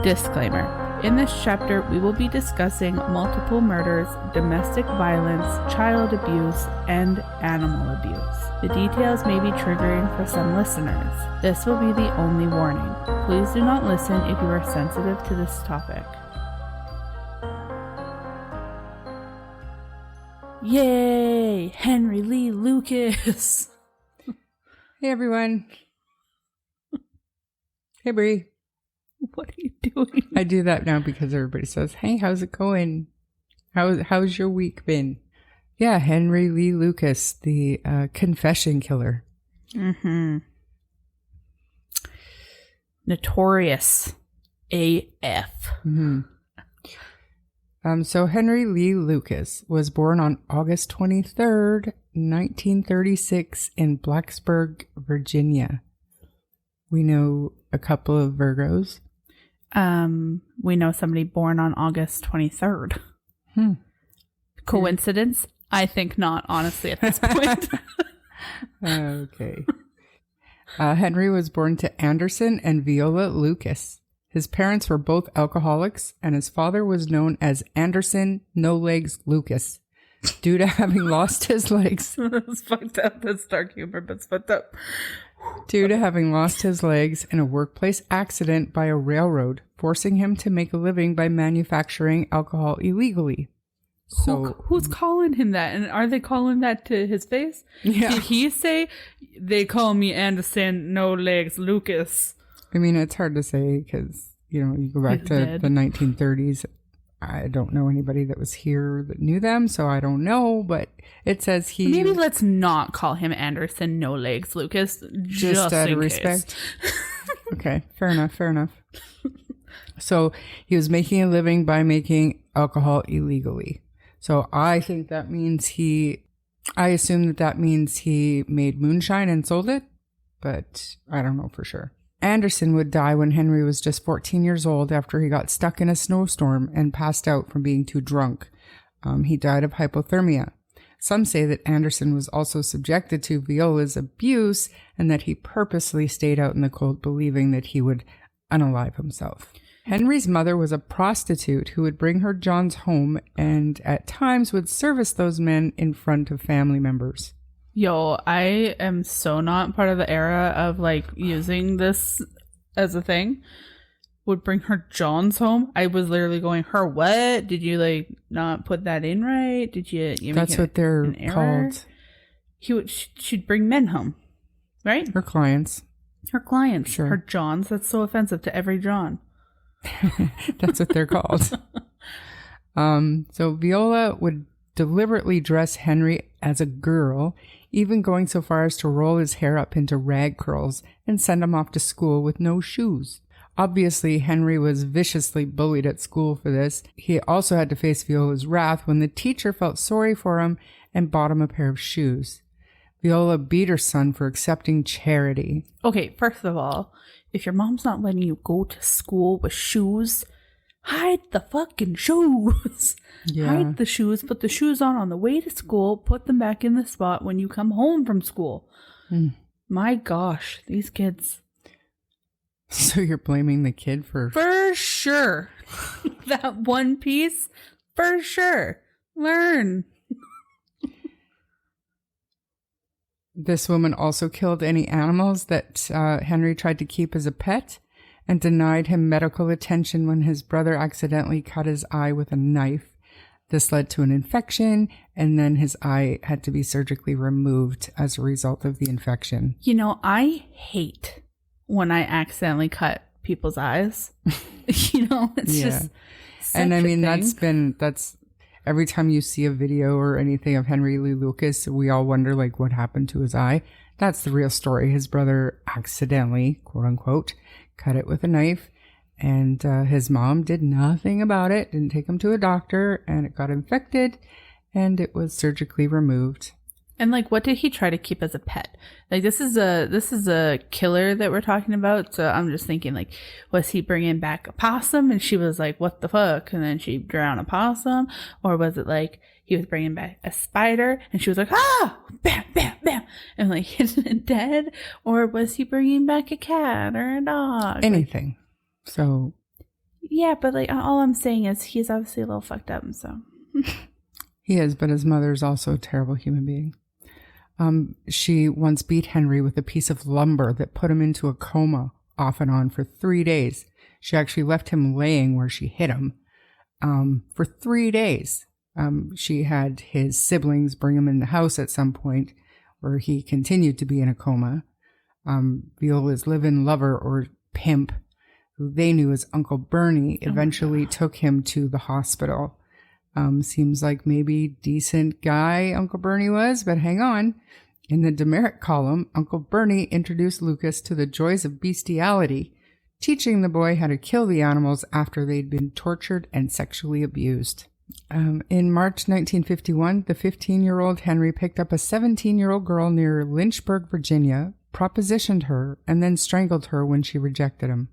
Disclaimer. In this chapter, we will be discussing multiple murders, domestic violence, child abuse, and animal abuse. The details may be triggering for some listeners. This will be the only warning. Please do not listen if you are sensitive to this topic. Yay! Henry Lee Lucas! Hey everyone. Hey Bree. What are you doing? I do that now because everybody says, hey, how's it going? How's your week been? Yeah, Henry Lee Lucas, the confession killer. Mm-hmm. Notorious AF. Mm-hmm. So Henry Lee Lucas was born on August 23rd, 1936 in Blacksburg, Virginia. We know a couple of Virgos. We know somebody born on August 23rd. Coincidence? I think not, honestly, at this point. Okay. Henry was born to Anderson and Viola Lucas. His parents were both alcoholics, and his father was known as Anderson No Legs Lucas, due to having lost his legs. That's fucked up. That's dark humor, but it's fucked up. Due to having lost his legs in a workplace accident by a railroad, forcing him to make a living by manufacturing alcohol illegally. So who's calling him that? And are they calling that to his face? Yeah. Did he say, they call me Anderson No Legs Lucas? I mean, it's hard to say because, you go back He's to dead. the 1930s. I don't know anybody that was here that knew them, so I don't know, but it says he... Maybe let's not call him Anderson No Legs Lucas, just out in of respect. Okay, fair enough. So he was making a living by making alcohol illegally. So I think that means I assume that means he made moonshine and sold it, but I don't know for sure. Anderson would die when Henry was just 14 years old after he got stuck in a snowstorm and passed out from being too drunk. He died of hypothermia. Some say that Anderson was also subjected to Viola's abuse and that he purposely stayed out in the cold believing that he would unalive himself. Henry's mother was a prostitute who would bring her Johns home and at times would service those men in front of family members. Yo, I am so not part of the era of using this as a thing. Would bring her Johns home. I was literally going, her what? Did you not put that in right? Did you That's what they're called. She'd bring men home, right? Her clients. Her clients. Sure. Her Johns. That's so offensive to every John. That's what they're called. So Viola would deliberately dress Henry as a girl, even going so far as to roll his hair up into rag curls and send him off to school with no shoes. Obviously, Henry was viciously bullied at school for this. He also had to face Viola's wrath when the teacher felt sorry for him and bought him a pair of shoes. Viola beat her son for accepting charity. Okay, first of all, if your mom's not letting you go to school with shoes, hide the fucking shoes. Yeah. Hide the shoes, put the shoes on the way to school, put them back in the spot when you come home from school. My gosh, these kids. So you're blaming the kid for sure. That one piece, for sure. Learn. This woman also killed any animals that Henry tried to keep as a pet and denied him medical attention when his brother accidentally cut his eye with a knife. This led to an infection, and then his eye had to be surgically removed as a result of the infection. I hate when I accidentally cut people's eyes. It's just such and I mean, a thing. that's every time you see a video or anything of Henry Lee Lucas, we all wonder what happened to his eye. That's the real story. His brother accidentally, quote unquote, cut it with a knife, and his mom did nothing about it, didn't take him to a doctor, and it got infected, and it was surgically removed. And what did he try to keep as a pet? This is a killer that we're talking about. So I'm just thinking, was he bringing back a possum? And she was like, what the fuck? And then she drowned a possum. Or was it he was bringing back a spider and she was like, ah, bam, bam, bam. And hitting it dead. Or was he bringing back a cat or a dog? Anything. So Yeah, but like all I'm saying is he's obviously a little fucked up, so. He is, but his mother is also a terrible human being. She once beat Henry with a piece of lumber that put him into a coma off and on for 3 days. She actually left him laying where she hit him for 3 days. She had his siblings bring him in the house at some point where he continued to be in a coma. Viola's live-in lover or pimp, who they knew as Uncle Bernie, eventually took him to the hospital. Seems like maybe decent guy Uncle Bernie was, but hang on. In the demerit column, Uncle Bernie introduced Lucas to the joys of bestiality, teaching the boy how to kill the animals after they'd been tortured and sexually abused. In March 1951, the 15-year-old Henry picked up a 17-year-old girl near Lynchburg, Virginia, propositioned her, and then strangled her when she rejected him.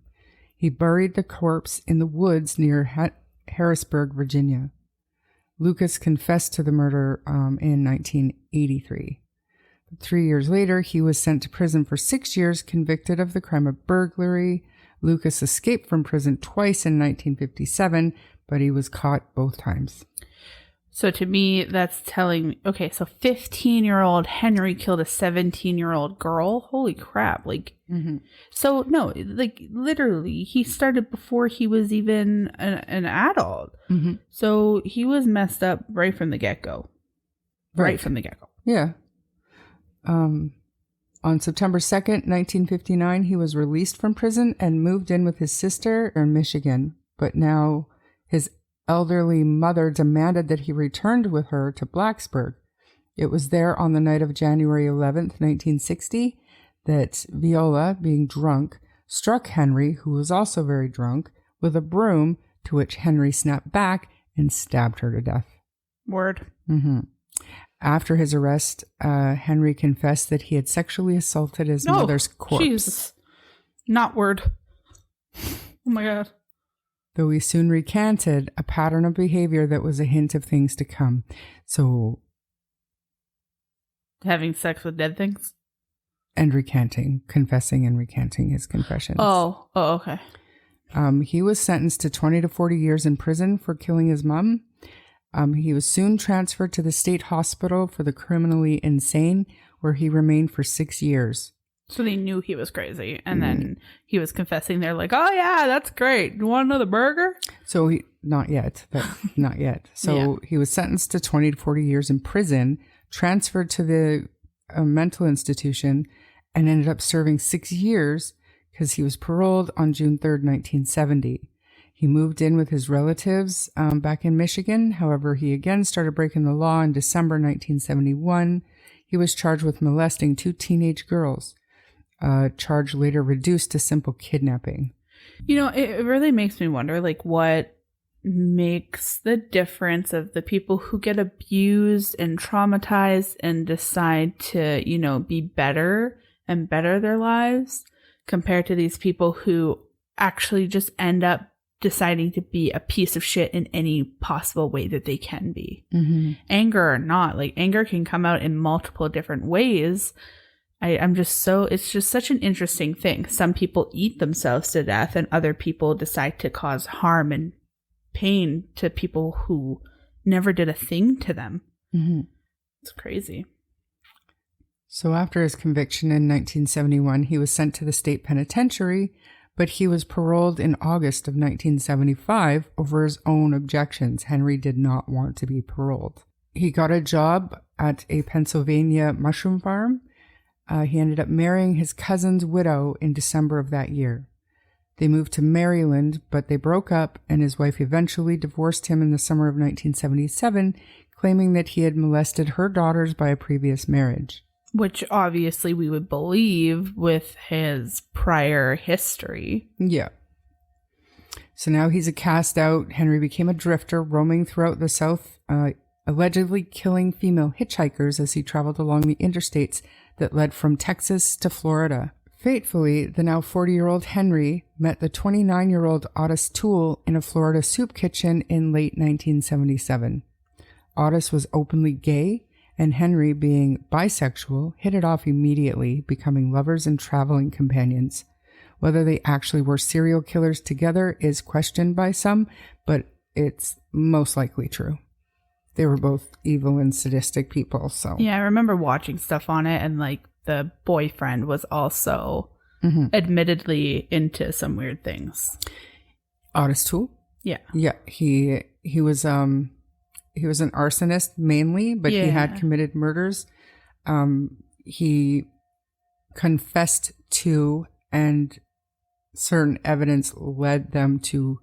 He buried the corpse in the woods near Harrisburg, Virginia. Lucas confessed to the murder in 1983. 3 years later, he was sent to prison for 6 years, convicted of the crime of burglary. Lucas escaped from prison twice in 1957, but he was caught both times. So to me, that's telling, okay, so 15-year-old Henry killed a 17-year-old girl. Holy crap. Like, So no, like literally he started before he was even an adult. So he was messed up right from the get-go. Right from the get-go. Yeah. On September 2nd, 1959, he was released from prison and moved in with his sister in Michigan. But now his elderly mother demanded that he returned with her to Blacksburg. It was there on the night of January 11th, 1960, that Viola, being drunk, struck Henry, who was also very drunk, with a broom, to which Henry snapped back and stabbed her to death. Word. After his arrest, Henry confessed that he had sexually assaulted his mother's corpse. Jesus. Not word. Oh my God. Though he soon recanted a pattern of behavior that was a hint of things to come. So, having sex with dead things? And confessing and recanting his confessions. Oh, okay. He was sentenced to 20 to 40 years in prison for killing his mom. He was soon transferred to the state hospital for the criminally insane, where he remained for 6 years. So they knew he was crazy, and then he was confessing. They're like, "Oh yeah, that's great. You want another burger?" So not yet. So he was sentenced to 20 to 40 years in prison, transferred to the mental institution, and ended up serving 6 years because he was paroled on June 3rd, 1970. He moved in with his relatives back in Michigan. However, he again started breaking the law in December 1971. He was charged with molesting 2 teenage girls. Charge later reduced to simple kidnapping. You know, it really makes me wonder, like, what makes the difference of the people who get abused and traumatized and decide to, you know, be better and better their lives compared to these people who actually just end up deciding to be a piece of shit in any possible way that they can be. Anger or not, like, anger can come out in multiple different ways. It's just such an interesting thing. Some people eat themselves to death and other people decide to cause harm and pain to people who never did a thing to them. It's crazy. So after his conviction in 1971, he was sent to the state penitentiary, but he was paroled in August of 1975 over his own objections. Henry did not want to be paroled. He got a job at a Pennsylvania mushroom farm. He ended up marrying his cousin's widow in December of that year. They moved to Maryland, but they broke up, and his wife eventually divorced him in the summer of 1977, claiming that he had molested her daughters by a previous marriage. Which obviously we would believe with his prior history. Yeah. So now he's a cast out. Henry became a drifter, roaming throughout the South, allegedly killing female hitchhikers as he traveled along the interstates that led from Texas to Florida. Fatefully, the now 40-year-old Henry met the 29-year-old Otis Toole in a Florida soup kitchen in late 1977. Otis was openly gay, and Henry, being bisexual, hit it off immediately, becoming lovers and traveling companions. Whether they actually were serial killers together is questioned by some, but it's most likely true. They were both evil and sadistic people, so. Yeah, I remember watching stuff on it, and like the boyfriend was also admittedly into some weird things. Otis Toole? Yeah. Yeah, he was an arsonist mainly, but he had committed murders. He confessed to, and certain evidence led them to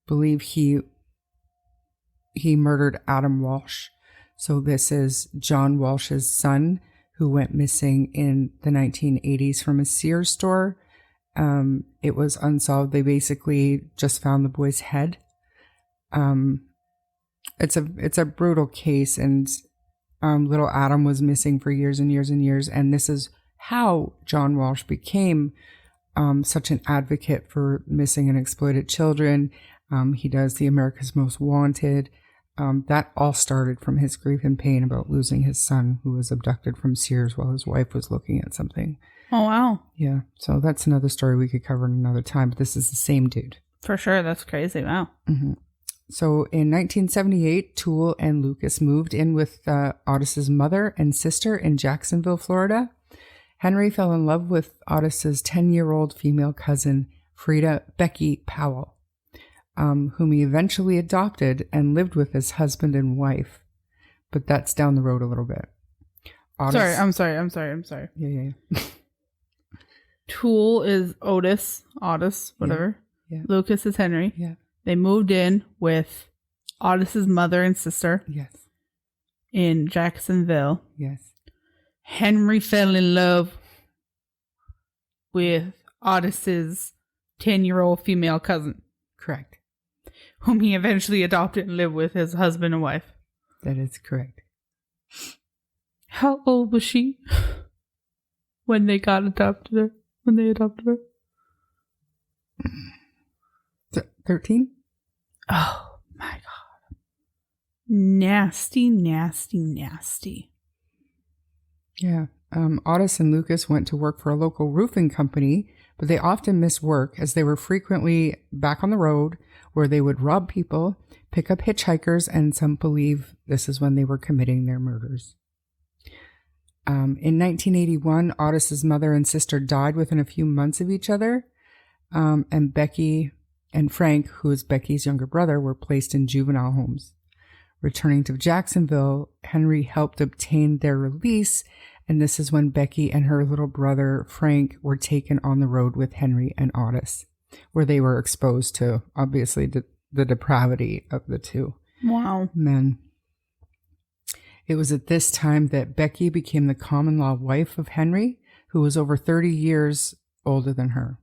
believe he murdered Adam Walsh. So this is John Walsh's son, who went missing in the 1980s from a Sears store. It was unsolved. They basically just found the boy's head. It's a brutal case, and little Adam was missing for years and years and years. And this is how John Walsh became such an advocate for missing and exploited children. He does the America's Most Wanted. That all started from his grief and pain about losing his son, who was abducted from Sears while his wife was looking at something. Oh, wow. Yeah. So that's another story we could cover another time, but this is the same dude. For sure. That's crazy. Wow. Mm-hmm. So in 1978, Toole and Lucas moved in with Otis's mother and sister in Jacksonville, Florida. Henry fell in love with Otis's 10-year-old female cousin, Becky Powell, whom he eventually adopted and lived with as husband and wife. But that's down the road a little bit. I'm sorry. Yeah. Toole is Otis, whatever. Yeah. Lucas is Henry. Yeah. They moved in with Otis's mother and sister. Yes. In Jacksonville. Yes. Henry fell in love with Otis's 10-year-old female cousin. Correct. Whom he eventually adopted and lived with as husband and wife. That is correct. How old was she when they adopted her? 13? Oh my God. Nasty. Yeah. Otis and Lucas went to work for a local roofing company, but they often missed work as they were frequently back on the road, where they would rob people, pick up hitchhikers, and some believe this is when they were committing their murders. In 1981, Otis's mother and sister died within a few months of each other, and Becky and Frank, who is Becky's younger brother, were placed in juvenile homes. Returning to Jacksonville, Henry helped obtain their release, and this is when Becky and her little brother Frank were taken on the road with Henry and Otis, where they were exposed to, obviously, the depravity of the two men. It was at this time that Becky became the common-law wife of Henry, who was over 30 years older than her.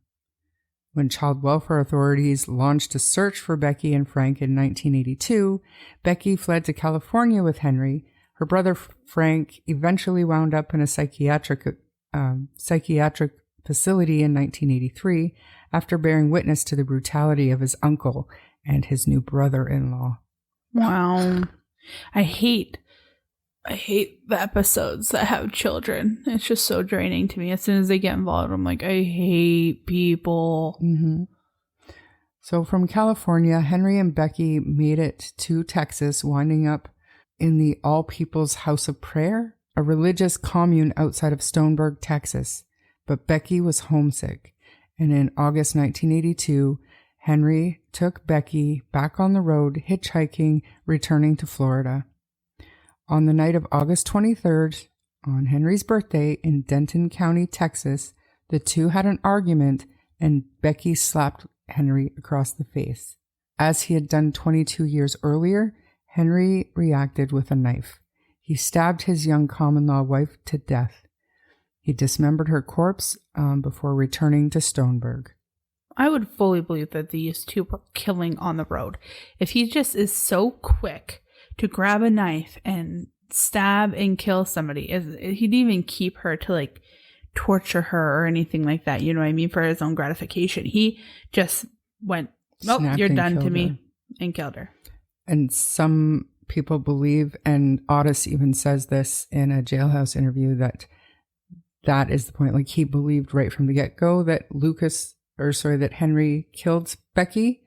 When child welfare authorities launched a search for Becky and Frank in 1982, Becky fled to California with Henry. Her brother Frank eventually wound up in a psychiatric facility in 1983 after bearing witness to the brutality of his uncle and his new brother-in-law. Wow. I hate the episodes that have children. It's just so draining to me. As soon as they get involved, I'm like, I hate people. Mm-hmm. So from California, Henry and Becky made it to Texas, winding up in the All People's House of Prayer, a religious commune outside of Stoneburg, Texas. But Becky was homesick, and in August 1982, Henry took Becky back on the road, hitchhiking, returning to Florida. On the night of August 23rd, on Henry's birthday in Denton County, Texas, the two had an argument and Becky slapped Henry across the face. As he had done 22 years earlier, Henry reacted with a knife. He stabbed his young common-law wife to death. He dismembered her corpse before returning to Stoneburg. I would fully believe that these two were killing on the road. If he just is so quick to grab a knife and stab and kill somebody, he didn't even keep her to like torture her or anything like that. You know what I mean? For his own gratification. He just went, "Nope, you're done to me," and killed her. And some people believe, and Otis even says this in a jailhouse interview, that is the point. Like, he believed right from the get-go that Lucas that Henry killed Becky.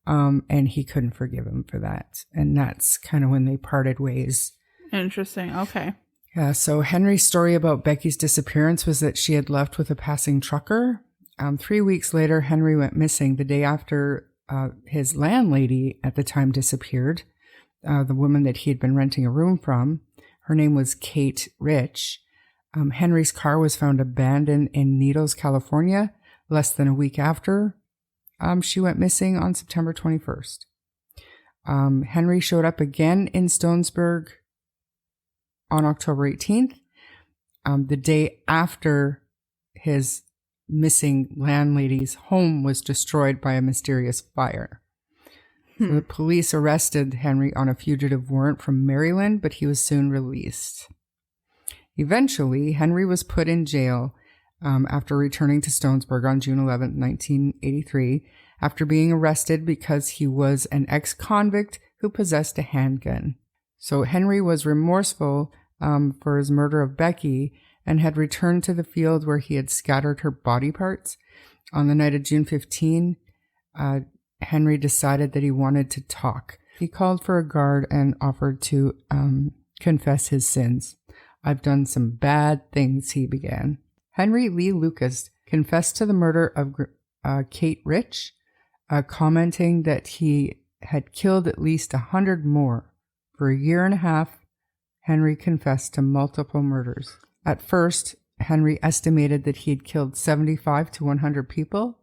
And he couldn't forgive him for that. And that's kind of when they parted ways. Interesting. Okay. Yeah. So Henry's story about Becky's disappearance was that she had left with a passing trucker. 3 weeks later, Henry went missing the day after his landlady at the time disappeared. The woman that he had been renting a room from. Her name was Kate Rich. Henry's car was found abandoned in Needles, California, less than a week after she went missing on September 21st. Henry showed up again in Stonesburg on October 18th, the day after his missing landlady's home was destroyed by a mysterious fire. So the police arrested Henry on a fugitive warrant from Maryland, but he was soon released. Eventually, Henry was put in jail after returning to Stonesburg on June 11, 1983, after being arrested because he was an ex-convict who possessed a handgun. So Henry was remorseful for his murder of Becky and had returned to the field where he had scattered her body parts. On the night of June 15, Henry decided that he wanted to talk. He called for a guard and offered to confess his sins. "I've done some bad things," he began. Henry Lee Lucas confessed to the murder of Kate Rich, commenting that he had killed at least 100 more. For a year and a half, Henry confessed to multiple murders. At first, Henry estimated that he had killed 75 to 100 people.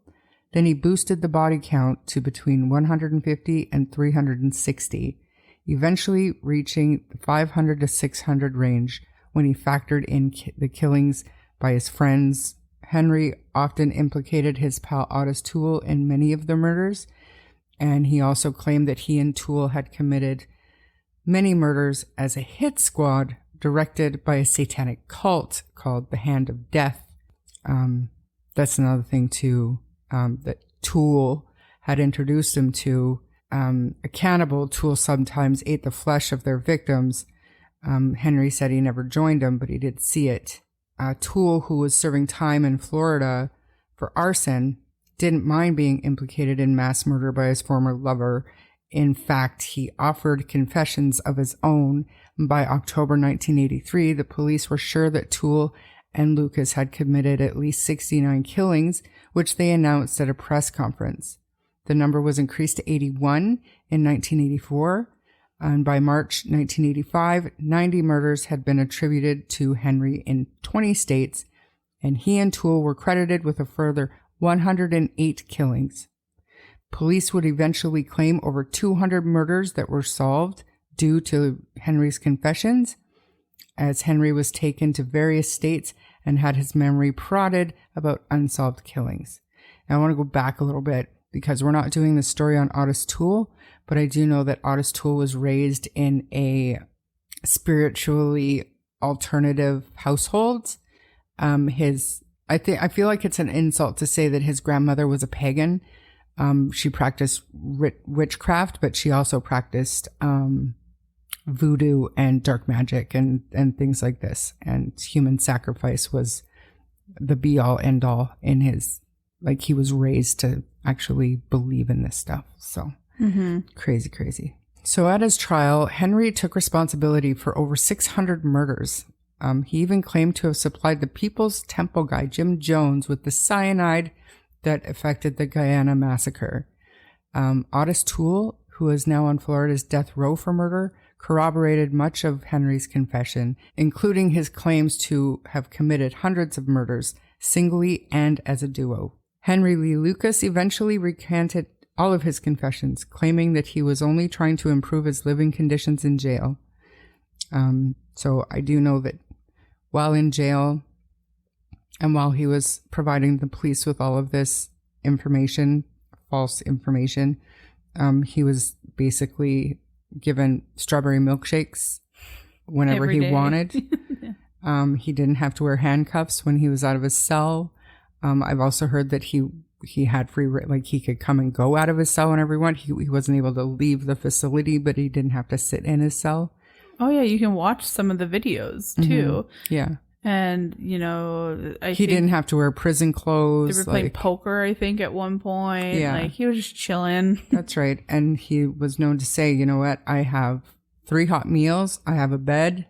Then he boosted the body count to between 150 and 360, eventually reaching the 500 to 600 range when he factored in the killings by his friends. Henry often implicated his pal Otis Toole in many of the murders, and he also claimed that he and Toole had committed many murders as a hit squad directed by a satanic cult called the Hand of Death. That's another thing too, that Toole had introduced him to. A cannibal, Toole sometimes ate the flesh of their victims. Henry said he never joined him, but he did see it. Toole, who was serving time in Florida for arson, didn't mind being implicated in mass murder by his former lover. In fact, he offered confessions of his own. By October 1983, the police were sure that Toole and Lucas had committed at least 69 killings, which they announced at a press conference. The number was increased to 81 in 1984. And by March 1985, 90 murders had been attributed to Henry in 20 states, and he and Toole were credited with a further 108 killings. Police would eventually claim over 200 murders that were solved due to Henry's confessions, as Henry was taken to various states and had his memory prodded about unsolved killings. Now, I want to go back a little bit because we're not doing the story on Otis Toole, but I do know that Otis Toole was raised in a spiritually alternative household. I feel like it's an insult to say that his grandmother was a pagan. She practiced witchcraft, but she also practiced voodoo and dark magic and things like this. And human sacrifice was the be all end all in his, like, he was raised to actually believe in this stuff. So crazy. So at his trial, Henry took responsibility for over 600 murders. He even claimed to have supplied the People's Temple guy, Jim Jones, with the cyanide that affected the Guyana massacre. Otis Toole, who is now on Florida's death row for murder, corroborated much of Henry's confession, including his claims to have committed hundreds of murders, singly and as a duo. Henry Lee Lucas eventually recanted all of his confessions, claiming that he was only trying to improve his living conditions in jail. So I do know that while in jail and while he was providing the police with all of this information, false information, he was basically given strawberry milkshakes whenever he wanted. Yeah. He didn't have to wear handcuffs when he was out of his cell. I've also heard that he had free, like he could come and go out of his cell whenever he wanted. He wasn't able to leave the facility, but he didn't have to sit in his cell. Oh yeah, you can watch some of the videos too. Yeah. And, you know, he didn't have to wear prison clothes. They were playing poker, I think, at one point. Yeah. Like, he was just chilling. That's right. And he was known to say, you know what? I have 3 hot meals. I have a bed.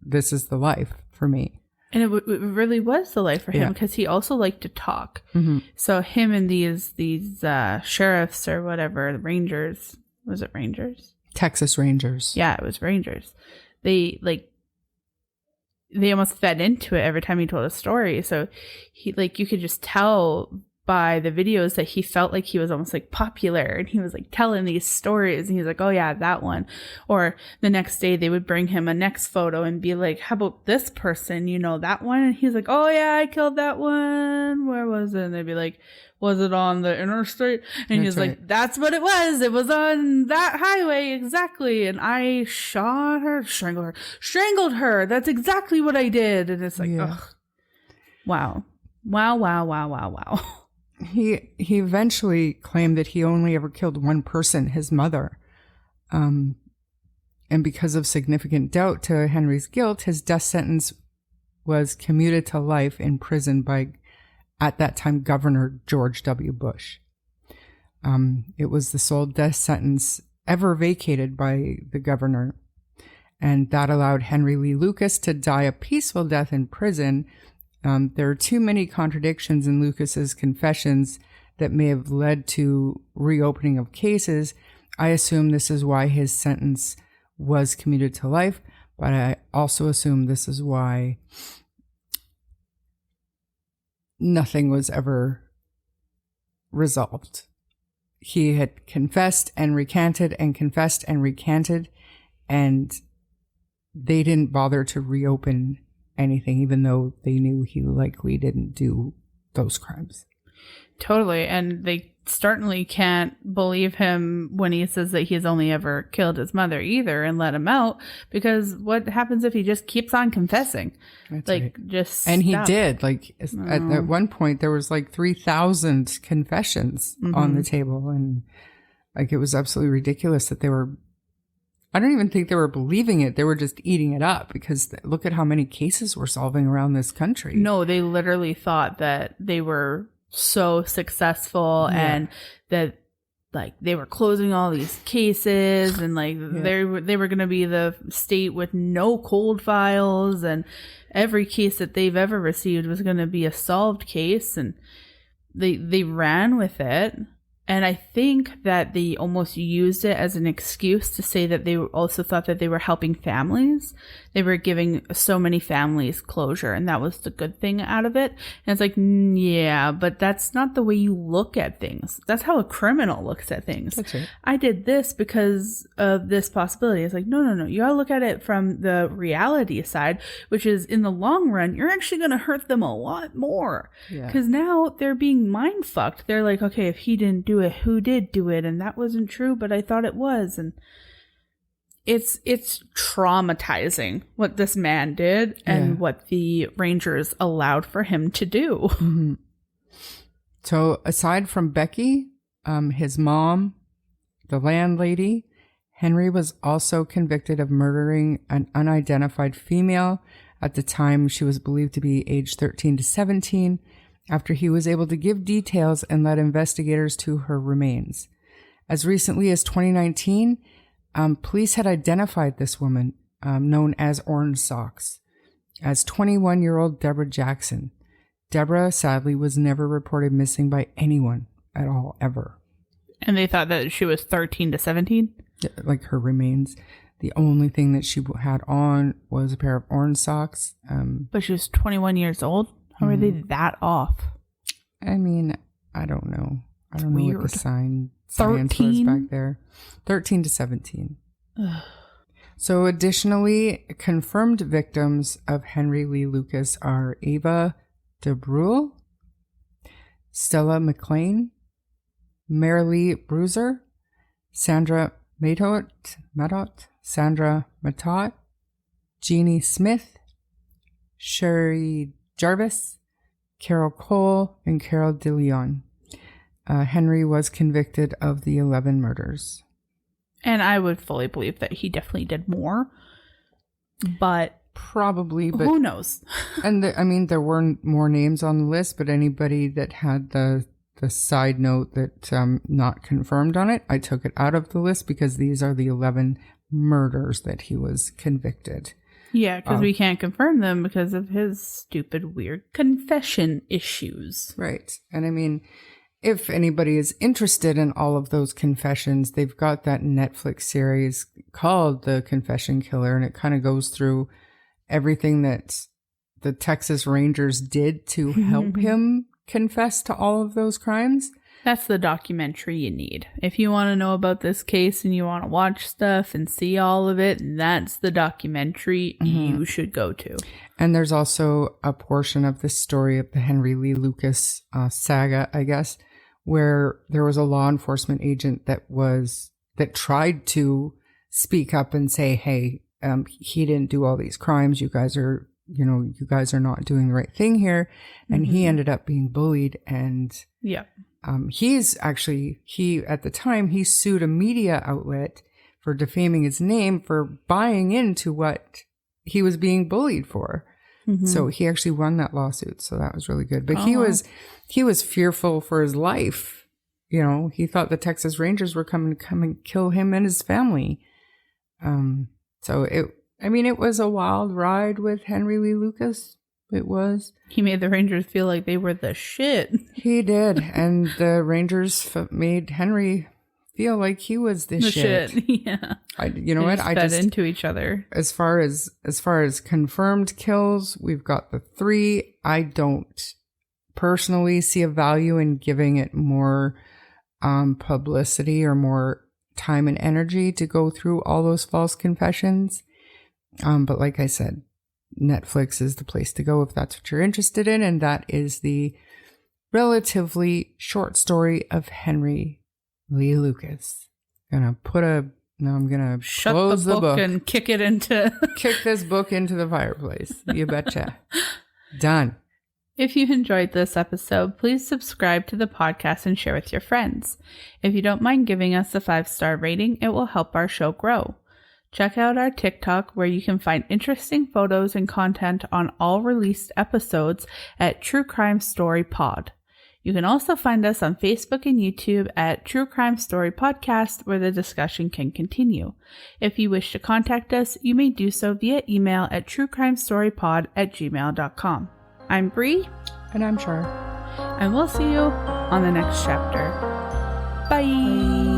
This is the life for me. And it really was the life for him because he also liked to talk. Mm-hmm. So him and these sheriffs or whatever, the Rangers, was it Rangers? Texas Rangers. Yeah, it was Rangers. They almost fed into it every time he told a story. So he, like, you could just tell by the videos that he felt like he was almost like popular, and he was like telling these stories, and he's like, oh yeah, that one. Or the next day they would bring him a next photo and be like, how about this person, you know, that one? And he's like, oh yeah, I killed that one. Where was it? And they'd be like, was it on the interstate? And he's like, that's what it was. It was on that highway. Exactly. And I shot her, strangled her. That's exactly what I did. And it's like, ugh. Wow. He eventually claimed that he only ever killed one person, his mother. And because of significant doubt to Henry's guilt, his death sentence was commuted to life in prison by, at that time, Governor George W. Bush. It was the sole death sentence ever vacated by the governor. And that allowed Henry Lee Lucas to die a peaceful death in prison. There are too many contradictions in Lucas's confessions that may have led to reopening of cases. I assume this is why his sentence was commuted to life, but I also assume this is why nothing was ever resolved. He had confessed and recanted and confessed and recanted, and they didn't bother to reopen anything, even though they knew he likely didn't do those crimes. Totally. And they certainly can't believe him when he says that he's only ever killed his mother either and let him out, because what happens if he just keeps on confessing? That's like, right. Just and stop. He did. Like, at one point, there was like 3,000 confessions on the table. And like, it was absolutely ridiculous that they were, I don't even think they were believing it. They were just eating it up, because look at how many cases we're solving around this country. No, they literally thought that they were so successful and that, like, they were closing all these cases, and like they were going to be the state with no cold files, and every case that they've ever received was going to be a solved case, and they ran with it. And I think that they almost used it as an excuse to say that they also thought that they were helping families. They were giving so many families closure, and that was the good thing out of it. And it's like, yeah, but that's not the way you look at things. That's how a criminal looks at things. That's right. I did this because of this possibility. It's like, no. You gotta look at it from the reality side, which is, in the long run, you're actually going to hurt them a lot more. Because now they're being mind fucked. They're like, okay, if he didn't do it, who did do it? And that wasn't true, but I thought it was. And it's traumatizing what this man did and what the Rangers allowed for him to do. Mm-hmm. So aside from Becky, his mom, the landlady, Henry was also convicted of murdering an unidentified female. At the time, she was believed to be age 13 to 17, after he was able to give details and led investigators to her remains. As recently as 2019, police had identified this woman, known as Orange Socks, as 21-year-old Deborah Jackson. Deborah, sadly, was never reported missing by anyone at all, ever. And they thought that she was 13 to 17? Like, her remains. The only thing that she had on was a pair of orange socks. But she was 21 years old? How are they that off? I mean, I don't know. I don't know what the science 13? was back there. 13 to 17. So additionally, confirmed victims of Henry Lee Lucas are Ava DeBrule, Stella McLean, Marilee Bruiser, Sandra Matot, Sandra Matot, Jeannie Smith, Sherry Jarvis, Carol Cole, and Carol DeLeon. Henry was convicted of the 11 murders. And I would fully believe that he definitely did more. But Probably, but who knows? and there were more names on the list, but anybody that had the side note that not confirmed on it, I took it out of the list because these are the 11 murders that he was convicted. Yeah, because we can't confirm them because of his stupid, weird confession issues. Right. And I mean, if anybody is interested in all of those confessions, they've got that Netflix series called The Confession Killer, and it kind of goes through everything that the Texas Rangers did to help him confess to all of those crimes. That's the documentary you need. If you want to know about this case and you want to watch stuff and see all of it, that's the documentary you should go to. And there's also a portion of this story of the Henry Lee Lucas saga, I guess, where there was a law enforcement agent that tried to speak up and say, hey, he didn't do all these crimes. You guys are not doing the right thing here. And he ended up being bullied. And yeah, at the time, he sued a media outlet for defaming his name for buying into what he was being bullied for. So he actually won that lawsuit. So that was really good. But he was fearful for his life. You know, he thought the Texas Rangers were coming to come and kill him and his family. So it was a wild ride with Henry Lee Lucas. It was. He made the Rangers feel like they were the shit. He did. And the Rangers made Henry feel like he was the shit. Yeah. I fed into each other. As far as confirmed kills, we've got the 3. I don't personally see a value in giving it more publicity or more time and energy to go through all those false confessions. But like I said, Netflix is the place to go if that's what you're interested in. And that is the relatively short story of Henry Lee Lucas. I'm gonna shut close the book and kick this book into the fireplace. You betcha. Done. If you enjoyed this episode, please subscribe to the podcast and share with your friends. If you don't mind giving us a 5-star rating, it will help our show grow. Check out our TikTok, where you can find interesting photos and content on all released episodes at True Crime Story Pod. You can also find us on Facebook and YouTube at True Crime Story Podcast, where the discussion can continue. If you wish to contact us, you may do so via email at truecrimestorypod@gmail.com. I'm Bree. And I'm Char. And we'll see you on the next chapter. Bye.